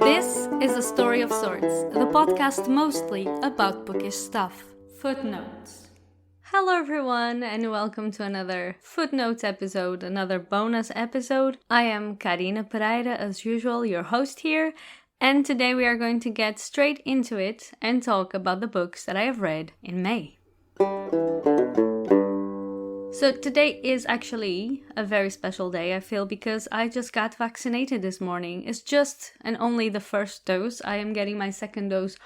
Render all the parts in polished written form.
This is A Story of Sorts, the podcast mostly about bookish stuff. Footnotes. Hello everyone and welcome to another Footnotes episode, another bonus episode. I am Karina Pereira, as usual, your host here, and today we are going to get straight into it and talk about the books that I have read in May. So today is actually a very special day, I feel, because I just got vaccinated this morning. It's just and only the first dose. I am getting my second dose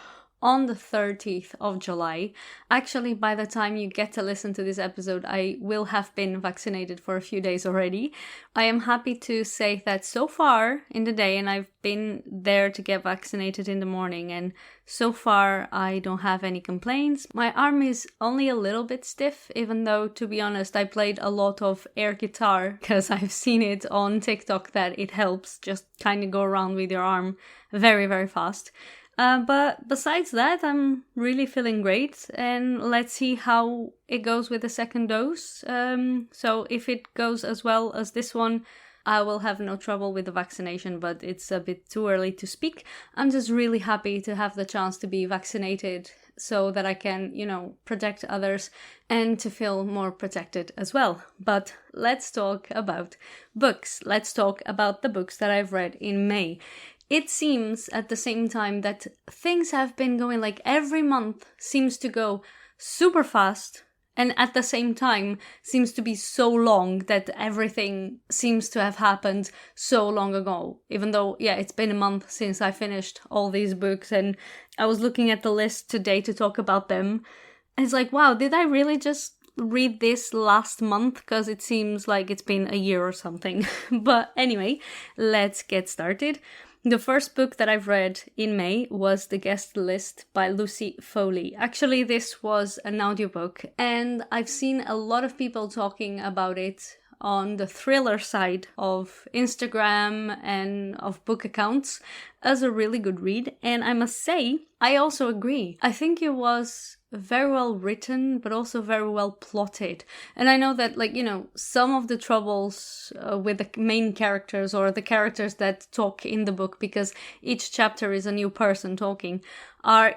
on the 30th of July. Actually, by the time you get to listen to this episode, I will have been vaccinated for a few days already. I am happy to say that so far in the day, and I've been there to get vaccinated in the morning, and so far I don't have any complaints. My arm is only a little bit stiff, even though, to be honest, I played a lot of air guitar because I've seen it on TikTok that it helps just kind of go around with your arm very, very fast. But besides that, I'm really feeling great, and let's see how it goes with the second dose. So if it goes as well as this one, I will have no trouble with the vaccination, but it's a bit too early to speak. I'm just really happy to have the chance to be vaccinated so that I can, protect others and to feel more protected as well. But let's talk about books. Let's talk about the books that I've read in May. It seems at the same time that things have been going, like every month seems to go super fast, and at the same time seems to be so long that everything seems to have happened so long ago. Even though, it's been a month since I finished all these books, and I was looking at the list today to talk about them. And it's like, wow, did I really just read this last month? Because it seems like it's been a year or something. But anyway, let's get started. The first book that I've read in May was The Guest List by Lucy Foley. Actually, this was an audiobook, and I've seen a lot of people talking about it on the thriller side of Instagram and of book accounts as a really good read. And I must say, I also agree. I think it was very well written, but also very well plotted. And I know that, some of the troubles with the main characters or the characters that talk in the book, because each chapter is a new person talking, are,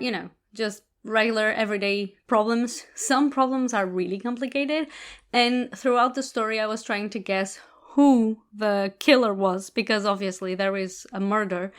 just regular everyday problems. Some problems are really complicated. And throughout the story, I was trying to guess who the killer was, because obviously there is a murder.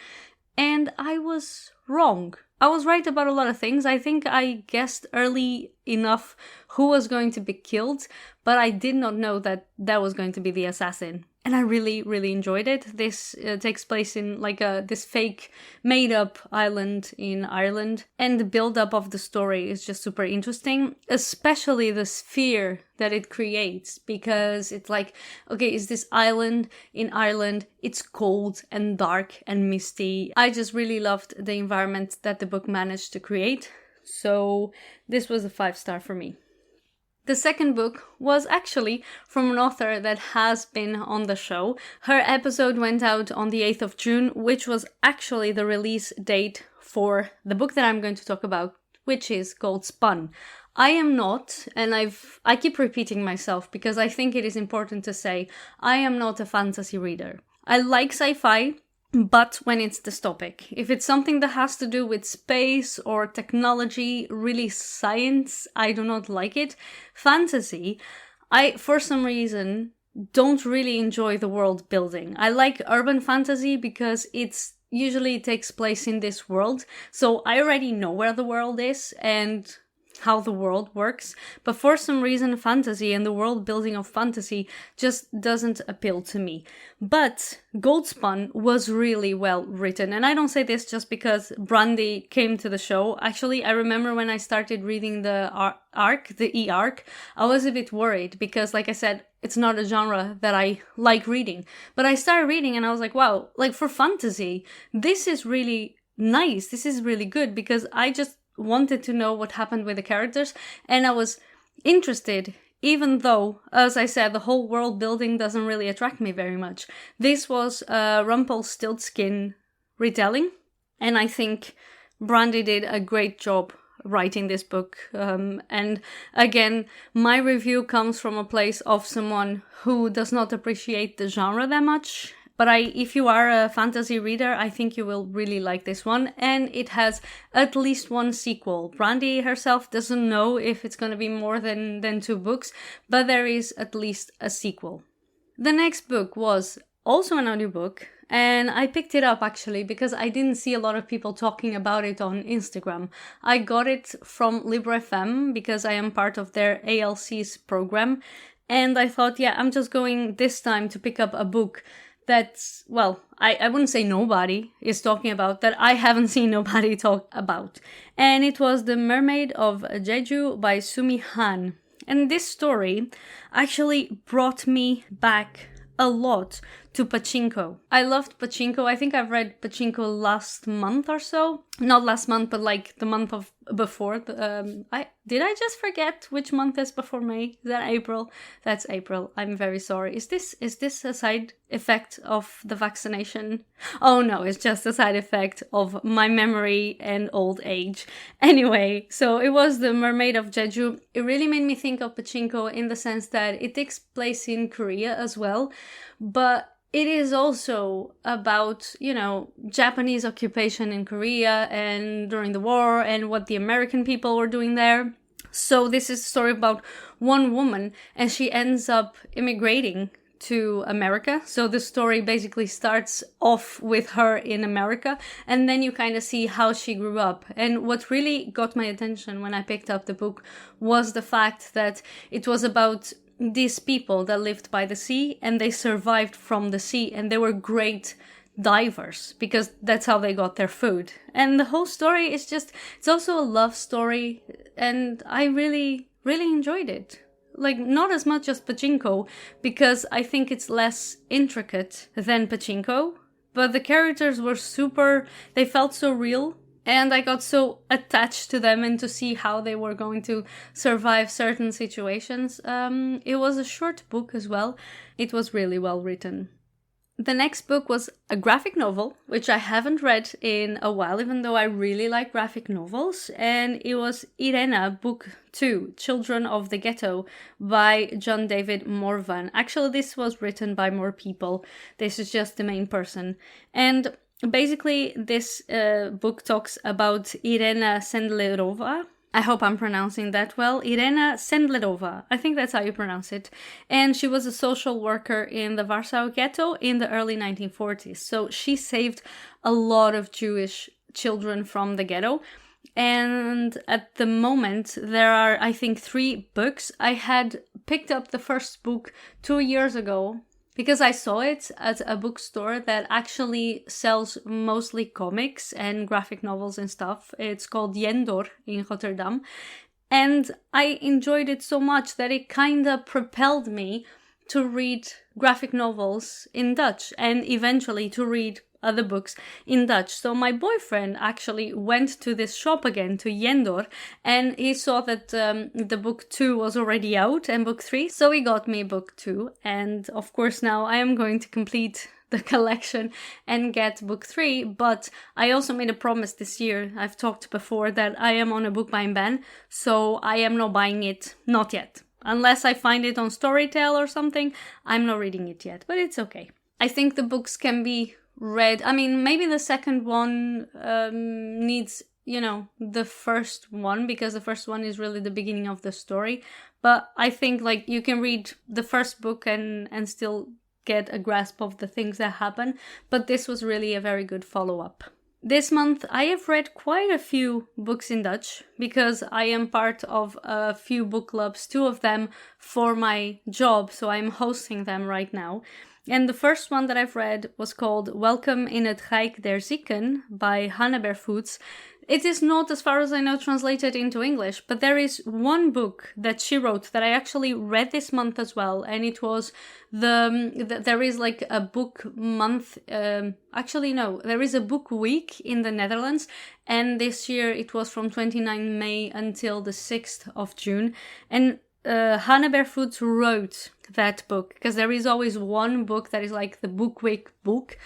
And I was wrong. I was right about a lot of things. I think I guessed early enough who was going to be killed, but I did not know that that was going to be the assassin. And I really, really enjoyed it. This takes place in this fake made-up island in Ireland. And the build-up of the story is just super interesting, especially the sphere that it creates. Because it's like, okay, is this island in Ireland? It's cold and dark and misty. I just really loved the environment that the book managed to create. So this was a 5-star for me. The second book was actually from an author that has been on the show. Her episode went out on the 8th of June, which was actually the release date for the book that I'm going to talk about, which is called Spun. I am not, and I keep repeating myself because I think it is important to say, I am not a fantasy reader. I like sci-fi, but when it's dystopic. If it's something that has to do with space or technology, really science, I do not like it. Fantasy, I, for some reason, don't really enjoy the world building. I like urban fantasy because it takes place in this world. So I already know where the world is and how the world works, but for some reason fantasy and the world building of fantasy just doesn't appeal to me. But Spun was really well written, and I don't say this just because Brandie came to the show. Actually, I remember when I started reading the E-arc, I was a bit worried because, like I said, it's not a genre that I like reading. But I started reading and I was like, wow, for fantasy, this is really nice. This is really good because I just wanted to know what happened with the characters, and I was interested, even though, as I said, the whole world building doesn't really attract me very much. This was a Rumpelstiltskin retelling, and I think Brandie did a great job writing this book. And again, my review comes from a place of someone who does not appreciate the genre that much, But if you are a fantasy reader, I think you will really like this one. And it has at least one sequel. Brandie herself doesn't know if it's going to be more than 2 books, but there is at least a sequel. The next book was also an audiobook, and I picked it up actually because I didn't see a lot of people talking about it on Instagram. I got it from Libro.fm because I am part of their ALC's program, and I thought, yeah, I'm just going this time to pick up a book that's, well, I wouldn't say nobody is talking about, that I haven't seen nobody talk about. And it was The Mermaid of Jeju by Sumi Hahn. And this story actually brought me back a lot to Pachinko. I loved Pachinko. I think I've read Pachinko last month or so. Not last month, but like the month of before. Did I just forget which month is before May? Is that April? That's April. I'm very sorry. Is this a side effect of the vaccination? Oh no, it's just a side effect of my memory and old age. Anyway, so it was The Mermaid of Jeju. It really made me think of Pachinko in the sense that it takes place in Korea as well, but it is also about, Japanese occupation in Korea and during the war and what the American people were doing there. So this is a story about one woman, and she ends up immigrating to America. So the story basically starts off with her in America, and then you kind of see how she grew up. And what really got my attention when I picked up the book was the fact that it was about these people that lived by the sea, and they survived from the sea, and they were great divers because that's how they got their food. And the whole story is it's also a love story, and I really, really enjoyed it. Like, not as much as Pachinko, because I think it's less intricate than Pachinko, but the characters were they felt so real. And I got so attached to them and to see how they were going to survive certain situations. It was a short book as well. It was really well written. The next book was a graphic novel, which I haven't read in a while, even though I really like graphic novels. And it was Irena, Book 2, Children of the Ghetto, by John David Morvan. Actually, this was written by more people. This is just the main person. And basically, this book talks about Irena Sendlerova. I hope I'm pronouncing that well. Irena Sendlerova. I think that's how you pronounce it. And she was a social worker in the Warsaw Ghetto in the early 1940s. So she saved a lot of Jewish children from the ghetto. And at the moment, there are, I think, 3 books. I had picked up the first book 2 years ago, because I saw it at a bookstore that actually sells mostly comics and graphic novels and stuff. It's called Jendor in Rotterdam. And I enjoyed it so much that it kind of propelled me to read graphic novels in Dutch and eventually to read other books in Dutch. So my boyfriend actually went to this shop again, to Jendor, and he saw that the book 2 was already out and book 3. So he got me book 2. And of course now I am going to complete the collection and get book 3. But I also made a promise this year. I've talked before that I am on a book buying ban. So I am not buying it. Not yet. Unless I find it on Storytel or something, I'm not reading it yet. But it's okay. I think the books can be read. I mean, maybe the second one needs, the first one, because the first one is really the beginning of the story. But I think like you can read the first book and still get a grasp of the things that happen. But this was really a very good follow-up. This month I have read quite a few books in Dutch because I am part of a few book clubs, 2 of them for my job, so I'm hosting them right now. And the first one that I've read was called Welkom in het Rijk der Zieken by Hanna Bervoets. It is not, as far as I know, translated into English, but there is one book that she wrote that I actually read this month as well, and it was there is like a book month, actually no, there is a book week in the Netherlands, and this year it was from 29 May until the 6th of June, and Hanna Bervoets wrote that book, because there is always one book that is like the book week book,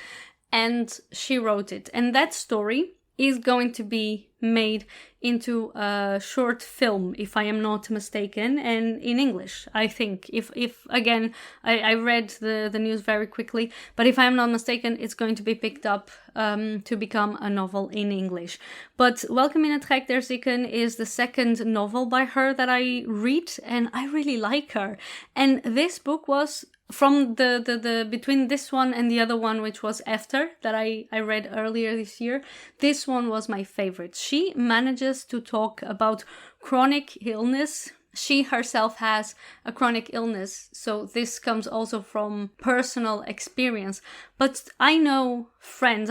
and she wrote it. And that story is going to be made into a short film, if I am not mistaken, and in English, I think. If again, I read the news very quickly, but if I am not mistaken, it's going to be picked up to become a novel in English. But Welkom in het Rijk der Zieken is the second novel by her that I read, and I really like her. And this book was from the between this one and the other one, which was After, that I read earlier this year. This one was my favorite. She manages to talk about chronic illness. She herself has a chronic illness, so this comes also from personal experience. But I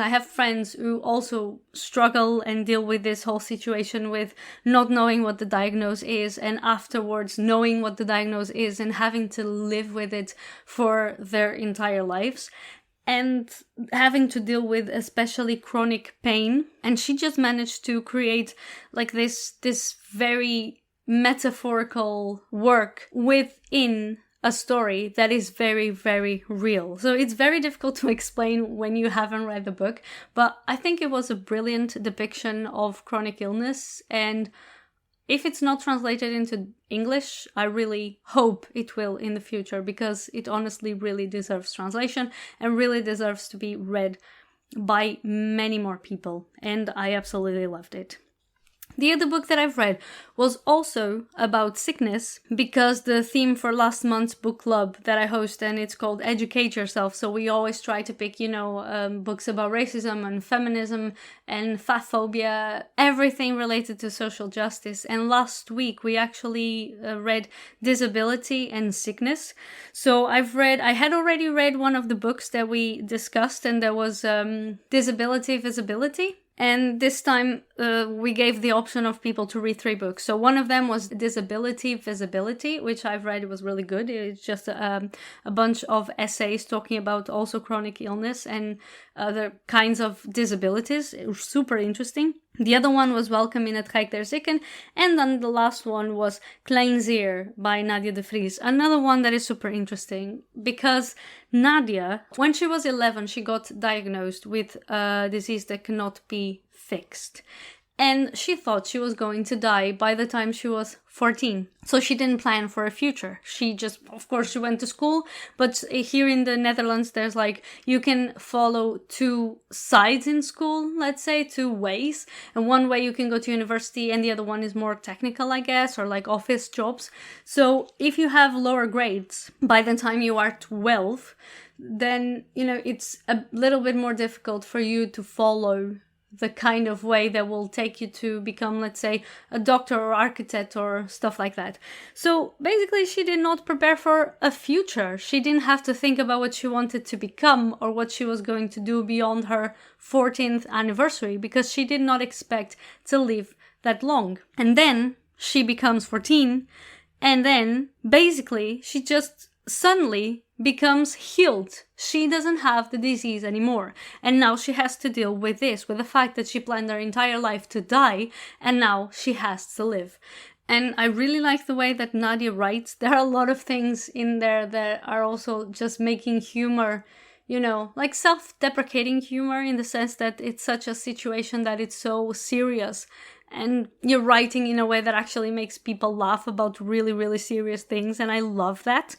have friends who also struggle and deal with this whole situation with not knowing what the diagnosis is, and afterwards knowing what the diagnosis is and having to live with it for their entire lives, and having to deal with especially chronic pain. And she just managed to create like this very metaphorical work within a story that is very, very real. So it's very difficult to explain when you haven't read the book, but I think it was a brilliant depiction of chronic illness. And if it's not translated into English, I really hope it will in the future, because it honestly really deserves translation and really deserves to be read by many more people. And I absolutely loved it. The other book that I've read was also about sickness, because the theme for last month's book club that I host, and it's called Educate Yourself. So we always try to pick, books about racism and feminism and fatphobia, everything related to social justice. And last week we actually read Disability and Sickness. So I had already read one of the books that we discussed, and there was Disability Visibility. And this time we gave the option of people to read 3 books. So one of them was Disability Visibility, which I've read. It was really good. It's just a bunch of essays talking about also chronic illness and other kinds of disabilities. It was super interesting. The other one was Welkom in het Rijk der Zieken. And then the last one was Kleinzeer by Nadia de Vries. Another one that is super interesting, because Nadia, when she was 11, she got diagnosed with a disease that cannot be fixed. And she thought she was going to die by the time she was 14. So she didn't plan for a future. She went to school, but here in the Netherlands, there's you can follow 2 sides in school, let's say, 2 ways. And one way you can go to university, and the other one is more technical, I guess, or like office jobs. So if you have lower grades by the time you are 12, then, it's a little bit more difficult for you to follow the kind of way that will take you to become, let's say, a doctor or architect or stuff like that. So basically, she did not prepare for a future. She didn't have to think about what she wanted to become or what she was going to do beyond her 14th anniversary, because she did not expect to live that long. And then she becomes 14, and then basically she just suddenly becomes healed. She doesn't have the disease anymore. And now she has to deal with this, with the fact that she planned her entire life to die, and now she has to live. And I really like the way that Nadia writes. There are a lot of things in there that are also just making humor, like self-deprecating humor, in the sense that it's such a situation that it's so serious. And you're writing in a way that actually makes people laugh about really, really serious things. And I love that.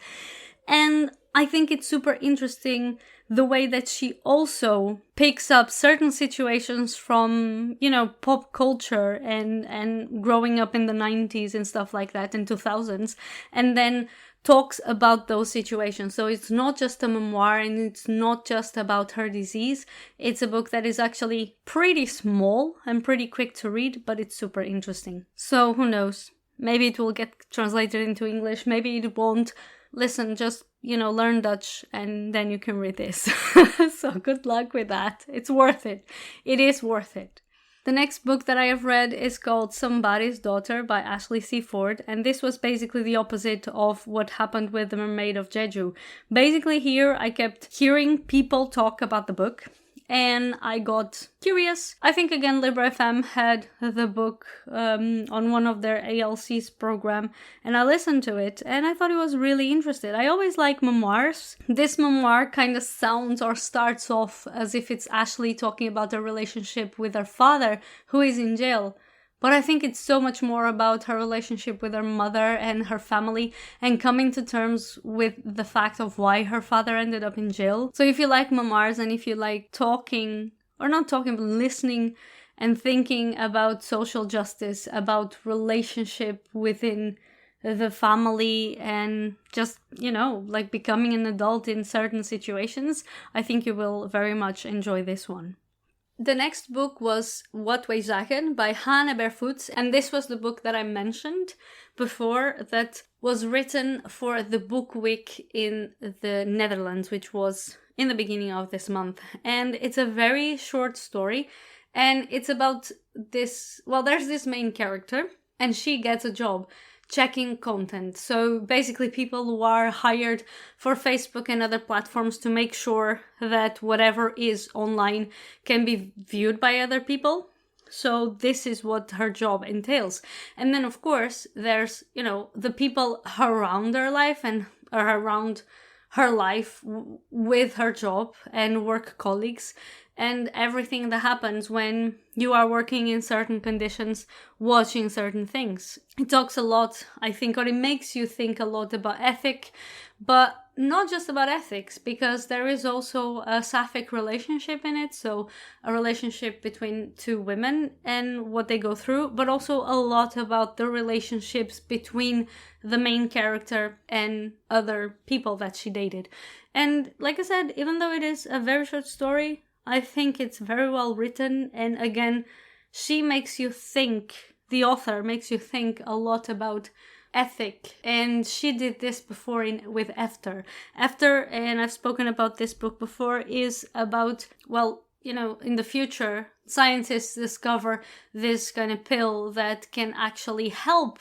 And I think it's super interesting the way that she also picks up certain situations from, pop culture and growing up in the 90s and stuff like that, in 2000s, and then talks about those situations. So it's not just a memoir, and it's not just about her disease. It's a book that is actually pretty small and pretty quick to read, but it's super interesting. So who knows? Maybe it will get translated into English. Maybe it won't. Listen, just, learn Dutch and then you can read this. So good luck with that. It's worth it. It is worth it. The next book that I have read is called Somebody's Daughter by Ashley C. Ford, and this was basically the opposite of what happened with The Mermaid of Jeju. Basically here I kept hearing people talk about the book, and I got curious. I think again Libre FM had the book on one of their ALC's program, and I listened to it and I thought it was really interesting. I always like memoirs. This memoir kind of sounds or starts off as if it's Ashley talking about her relationship with her father, who is in jail. But I think it's so much more about her relationship with her mother and her family and coming to terms with the fact of why her father ended up in jail. So if you like memoirs and if you like talking, or not talking, but listening and thinking about social justice, about relationship within the family and just, like becoming an adult in certain situations, I think you will very much enjoy this one. The next book was Wat Wij Zagen by Hahn and Bervoets, and this was the book that I mentioned before that was written for the Book Week in the Netherlands, which was in the beginning of this month. And it's a very short story, and it's about this, there's this main character, and she gets a job checking content. So basically people who are hired for Facebook and other platforms to make sure that whatever is online can be viewed by other people. So this is what her job entails. And then of course there's, the people around her life and around her life with her job and work colleagues and everything that happens when you are working in certain conditions, watching certain things. It talks a lot, I think, or it makes you think a lot about ethic, but not just about ethics, because there is also a sapphic relationship in it, so a relationship between two women and what they go through, but also a lot about the relationships between the main character and other people that she dated. And like I said, even though it is a very short story, I think it's very well written, and again, she makes you think, the author makes you think a lot about ethic, and she did this before with After. After, and I've spoken about this book before, is about, in the future, scientists discover this kind of pill that can actually help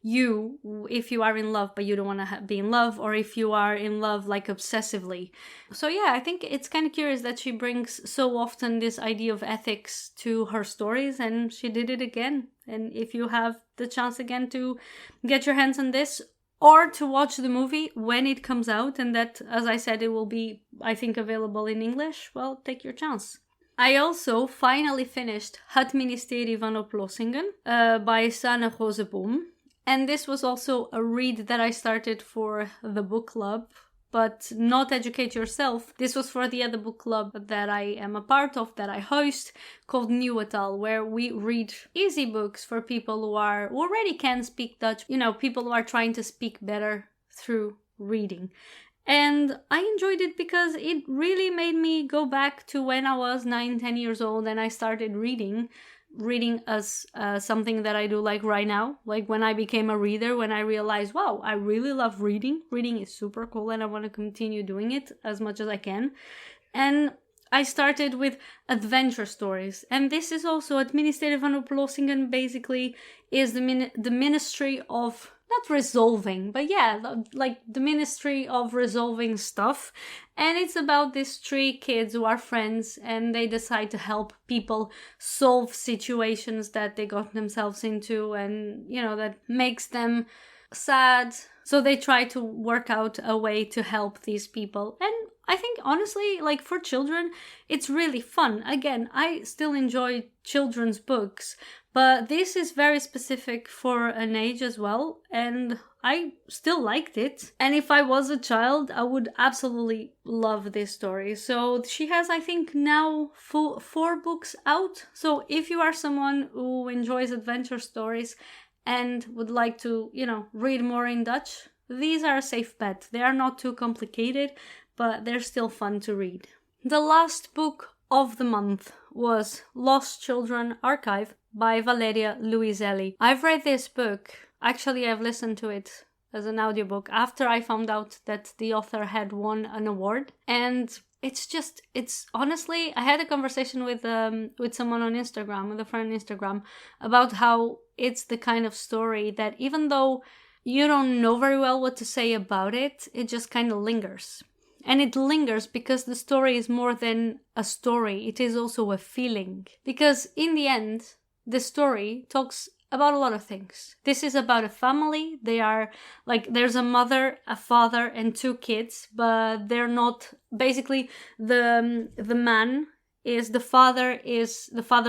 you if you are in love but you don't want to be in love, or if you are in love like obsessively. So yeah, I think it's kind of curious that she brings so often this idea of ethics to her stories, and she did it again. And if you have the chance again to get your hands on this or to watch the movie when it comes out, and that, as I said, it will be, I think, available in English, well, take your chance. I also finally finished Het Ministerie van Oplossingen by Sanne Rooseboom. And this was also a read that I started for the book club, but not Educate Yourself. This was for the other book club that I am a part of, that I host, called Nieuwetal, where we read easy books for people who already can speak Dutch, people who are trying to speak better through reading. And I enjoyed it because it really made me go back to when I was 9-10 years old and I started reading as something that I do like right now. Like when I became a reader, when I realized, wow, I really love reading. Reading is super cool and I want to continue doing it as much as I can. And I started with adventure stories. And this is also Het Ministerie van Oplossingen, basically is the Ministry of, not resolving, but yeah, like the Ministry of resolving stuff. And it's about these 3 kids who are friends and they decide to help people solve situations that they got themselves into and, that makes them sad. So they try to work out a way to help these people. And I think, honestly, like for children, it's really fun. Again, I still enjoy children's books, but this is very specific for an age as well, and I still liked it. And if I was a child, I would absolutely love this story. So she has, I think, now 4 books out. So if you are someone who enjoys adventure stories and would like to, read more in Dutch, these are a safe bet. They are not too complicated, but they're still fun to read. The last book of the month was Lost Children Archive by Valeria Luiselli. I've read this book. Actually, I've listened to it as an audiobook after I found out that the author had won an award. And it's honestly, I had a conversation with someone on Instagram, with a friend on Instagram, about how it's the kind of story that even though you don't know very well what to say about it, it just kind of lingers. And it lingers because the story is more than a story. It is also a feeling. Because in the end, the story talks about a lot of things. This is about a family. They are like, there's a mother, a father, and 2 kids, but they're not, basically the man is the father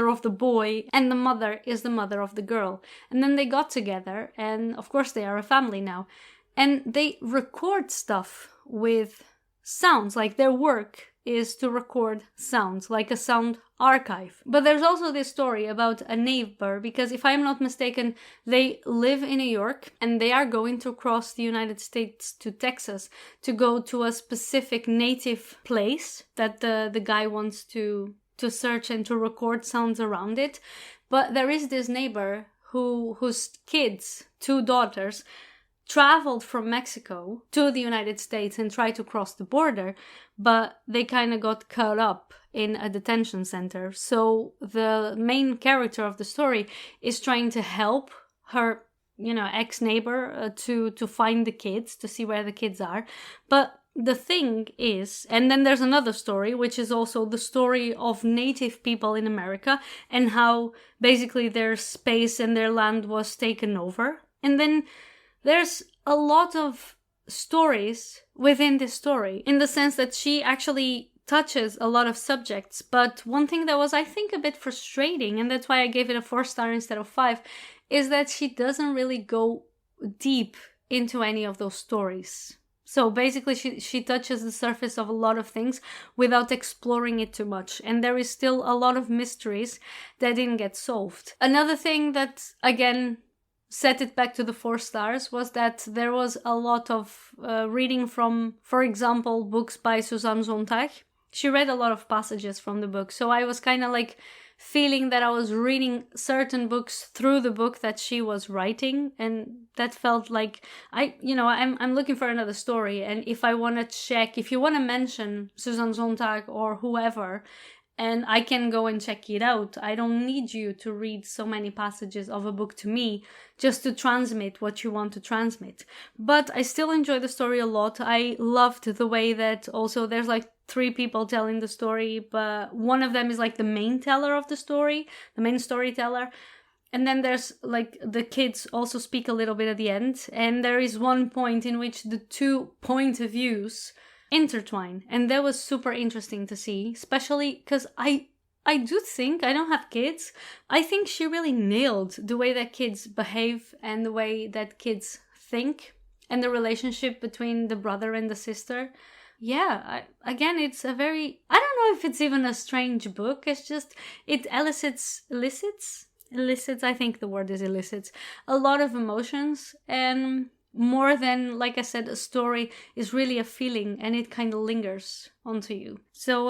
of the boy, and the mother is the mother of the girl. And then they got together, and of course they are a family now. And they record stuff with sounds, like their work is to record sounds, like a sound archive. But there's also this story about a neighbor, because if I'm not mistaken, they live in New York and they are going to cross the United States to Texas to go to a specific native place that the guy wants to search and to record sounds around it. But there is this neighbor whose kids, 2 daughters, traveled from Mexico to the United States and tried to cross the border, but they kind of got caught up in a detention center. So the main character of the story is trying to help her, ex-neighbor to find the kids, to see where the kids are. But the thing is, and then there's another story, which is also the story of native people in America and how basically their space and their land was taken over. And then there's a lot of stories within this story, in the sense that she actually touches a lot of subjects. But one thing that was, I think, a bit frustrating, and that's why I gave it a 4-star instead of 5, is that she doesn't really go deep into any of those stories. So basically she touches the surface of a lot of things without exploring it too much. And there is still a lot of mysteries that didn't get solved. Another thing that, again, set it back to the 4 stars was that there was a lot of reading from, for example, books by Susan Sontag. She read a lot of passages from the book. So I was kind of like feeling that I was reading certain books through the book that she was writing, and that felt like I'm looking for another story. And if I want to check, if you want to mention Susan Sontag or whoever, and I can go and check it out, I don't need you to read so many passages of a book to me just to transmit what you want to transmit. But I still enjoy the story a lot. I loved the way that also there's like 3 people telling the story, but one of them is like the main teller of the story, the main storyteller. And then there's like the kids also speak a little bit at the end. And there is one point in which the 2 point of views intertwine, and that was super interesting to see, especially because I do think, I don't have kids, I think she really nailed the way that kids behave and the way that kids think and the relationship between the brother and the sister. Yeah, again, it's a very, I don't know if it's even a strange book, it's just, it elicits, I think the word is elicits, a lot of emotions, and more than, like I said, a story, is really a feeling, and it kind of lingers onto you. So,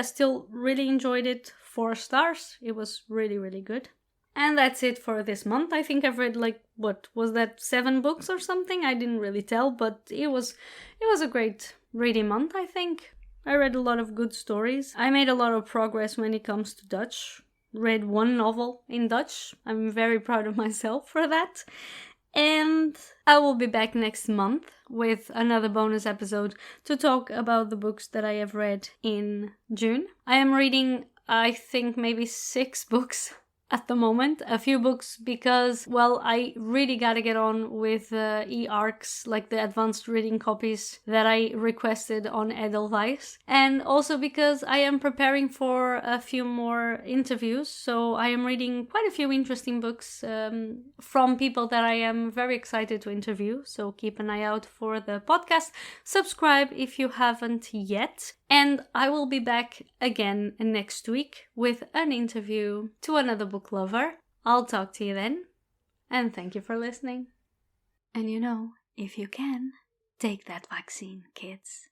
still really enjoyed it. 4 stars. It was really, really good. And that's it for this month. I think I've read what was that, 7 books or something? I didn't really tell, but it was a great reading month, I think. I read a lot of good stories. I made a lot of progress when it comes to Dutch. Read 1 novel in Dutch. I'm very proud of myself for that. And I will be back next month with another bonus episode to talk about the books that I have read in June. I am reading, I think, maybe 6 books at the moment. A few books because, well, I really gotta get on with e-arcs, like the advanced reading copies that I requested on Edelweiss. And also because I am preparing for a few more interviews. So I am reading quite a few interesting books from people that I am very excited to interview. So keep an eye out for the podcast. Subscribe if you haven't yet. And I will be back again next week with an interview to another book lover. I'll talk to you then. And thank you for listening. And if you can, take that vaccine, kids.